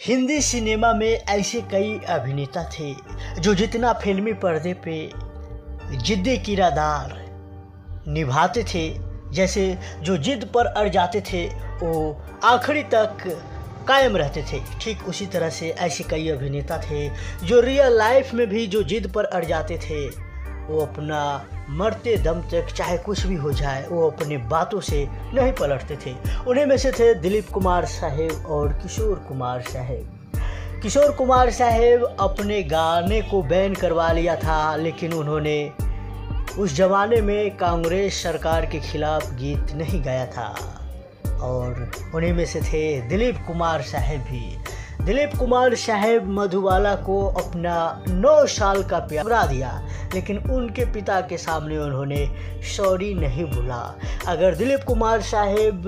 Hindi cinema में ऐसे कई अभिनेता थे जो जितना फिल्मी पर्दे पे जिद्दी किरदार निभाते थे, जैसे जो जिद पर अड़ जाते थे वो आखिरी तक कायम रहते थे, ठीक उसी तरह से ऐसे कई अभिनेता थे जो रियल लाइफ में भी जो जिद पर अड़ जाते थे वो अपना मरते दम तक चाहे कुछ भी हो जाए वो अपने बातों से नहीं पलटते थे। उन्हीं में से थे दिलीप कुमार साहब और किशोर कुमार साहब। किशोर कुमार साहब अपने गाने को बैन करवा लिया था, लेकिन उन्होंने उस ज़माने में कांग्रेस सरकार के खिलाफ गीत नहीं गाया था। और उन्हीं में से थे दिलीप कुमार साहब भी। दिलीप कुमार साहब मधुबाला को अपना 9 साल का प्यार ठुकरा दिया, लेकिन उनके पिता के सामने उन्होंने सॉरी नहीं बोला। अगर दिलीप कुमार साहब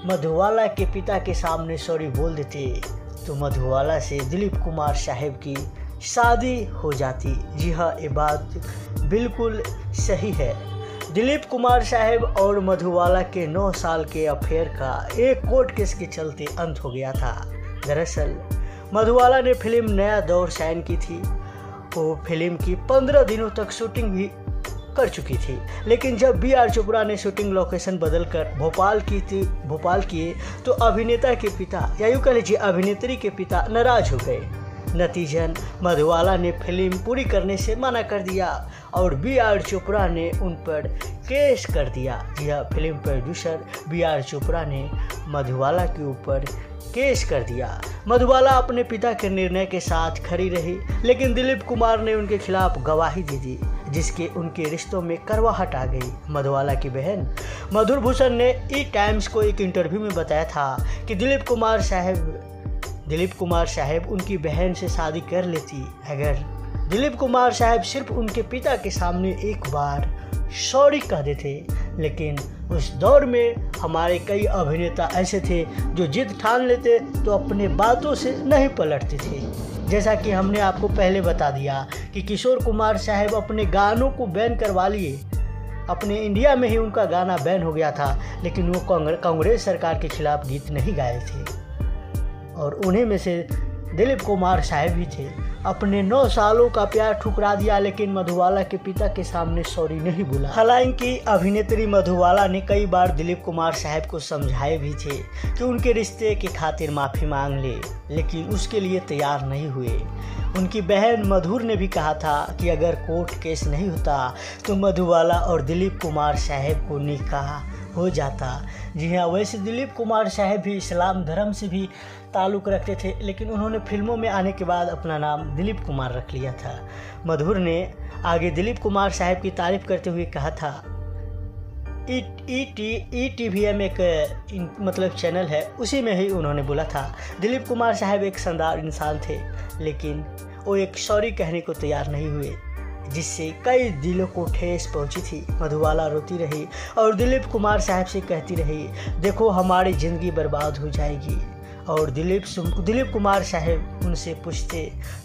मधुबाला के पिता के सामने सॉरी बोल देते तो मधुबाला से दिलीप कुमार साहब की शादी हो जाती। जी हाँ, ये बात बिल्कुल सही है। दिलीप कुमार साहब और मधुबाला के 9 साल के अफेयर का एक कोर्ट केस के चलते अंत हो गया था। दरअसल मधुबाला ने फिल्म नया दौर साइन की थी। वो फिल्म की 15 दिनों तक शूटिंग भी कर चुकी थी, लेकिन जब B.R. चोपड़ा ने शूटिंग लोकेशन बदलकर भोपाल किए तो अभिनेता के पिता या यूँ कह लीजिए अभिनेत्री के पिता नाराज हो गए। नतीजन मधुबाला ने फिल्म पूरी करने से मना कर दिया और B.R. चोपड़ा ने उन पर केस कर दिया। यह फिल्म प्रोड्यूसर B.R. चोपड़ा ने मधुबाला के ऊपर केस कर दिया। मधुबाला अपने पिता के निर्णय के साथ खड़ी रही, लेकिन दिलीप कुमार ने उनके खिलाफ गवाही दे दी, जिसके उनके रिश्तों में करवाहट आ गई। मधुबाला की बहन मधुर भूषण ने ई टाइम्स को एक इंटरव्यू में बताया था कि दिलीप कुमार साहब उनकी बहन से शादी कर लेती अगर दिलीप कुमार साहब सिर्फ उनके पिता के सामने एक बार सॉरी कह देते। लेकिन उस दौर में हमारे कई अभिनेता ऐसे थे जो जिद ठान लेते तो अपने बातों से नहीं पलटते थे। जैसा कि हमने आपको पहले बता दिया कि किशोर कुमार साहब अपने गानों को बैन करवा लिए। अपने इंडिया में ही उनका गाना बैन हो गया था, लेकिन वो कांग्रेस सरकार के खिलाफ गीत नहीं गाए थे। और उन्हीं में से दिलीप कुमार साहब भी थे। अपने 9 सालों का प्यार ठुकरा दिया, लेकिन मधुबाला के पिता के सामने सॉरी नहीं बोला। हालांकि अभिनेत्री मधुबाला ने कई बार दिलीप कुमार साहब को समझाए भी थे कि उनके रिश्ते के खातिर माफ़ी मांग ले, लेकिन उसके लिए तैयार नहीं हुए। उनकी बहन मधुर ने भी कहा था कि अगर कोर्ट केस नहीं होता तो मधुबाला और दिलीप कुमार साहब को निकाह हो जाता। जी हाँ, वैसे दिलीप कुमार साहब भी इस्लाम धर्म से भी ताल्लुक़ रखते थे, लेकिन उन्होंने फिल्मों में आने के बाद अपना नाम दिलीप कुमार रख लिया था। मधुर ने आगे दिलीप कुमार साहब की तारीफ़ करते हुए कहा था, ETVM एक चैनल है, उसी में ही उन्होंने बोला था दिलीप कुमार साहब एक शानदार इंसान थे, लेकिन वो एक सॉरी कहने को तैयार नहीं हुए, जिससे कई दिलों को ठेस पहुंची थी। मधुबाला रोती रही और दिलीप कुमार साहब से कहती रही, देखो हमारी ज़िंदगी बर्बाद हो जाएगी। और दिलीप कुमार साहब उनसे पूछते,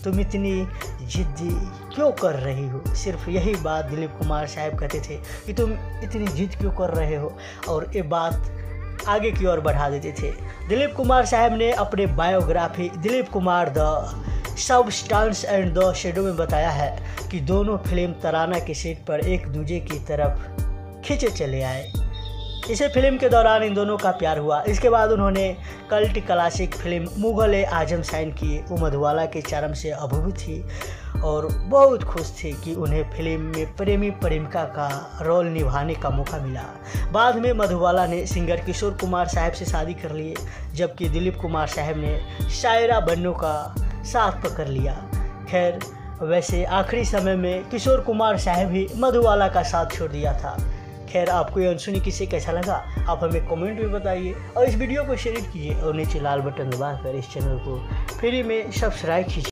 तुम इतनी जिद्दी क्यों कर रही हो? सिर्फ यही बात दिलीप कुमार साहब कहते थे कि तुम इतनी जिद क्यों कर रहे हो, और ये बात आगे की ओर बढ़ा देते थे। दिलीप कुमार साहब ने अपने biography Dilip Kumar the substance and the shadow में बताया है कि दोनों फिल्म तराना के सेट पर एक दूसरे की तरफ खींचे चले आए। इसे फिल्म के दौरान इन दोनों का प्यार हुआ। इसके बाद उन्होंने कल्ट क्लासिक फिल्म मुगल आजम साइन की। वो मधुबाला के चरम से अभिभूत थी और बहुत खुश थी कि उन्हें फिल्म में प्रेमी प्रेमिका का रोल निभाने का मौका मिला। बाद में मधुबाला ने सिंगर किशोर कुमार साहब से शादी कर ली, जबकि दिलीप कुमार साहब ने शायरा बन्नो का साथ पकड़ लिया। खैर, वैसे आखिरी समय में किशोर कुमार साहब भी मधुबाला का साथ छोड़ दिया था। खैर, आपको ये अनसुनी किस्से कैसा लगा आप हमें कमेंट में बताइए, और इस वीडियो को शेयर कीजिए और नीचे लाल बटन दबाकर इस चैनल को फ्री में सब्सक्राइब कीजिए।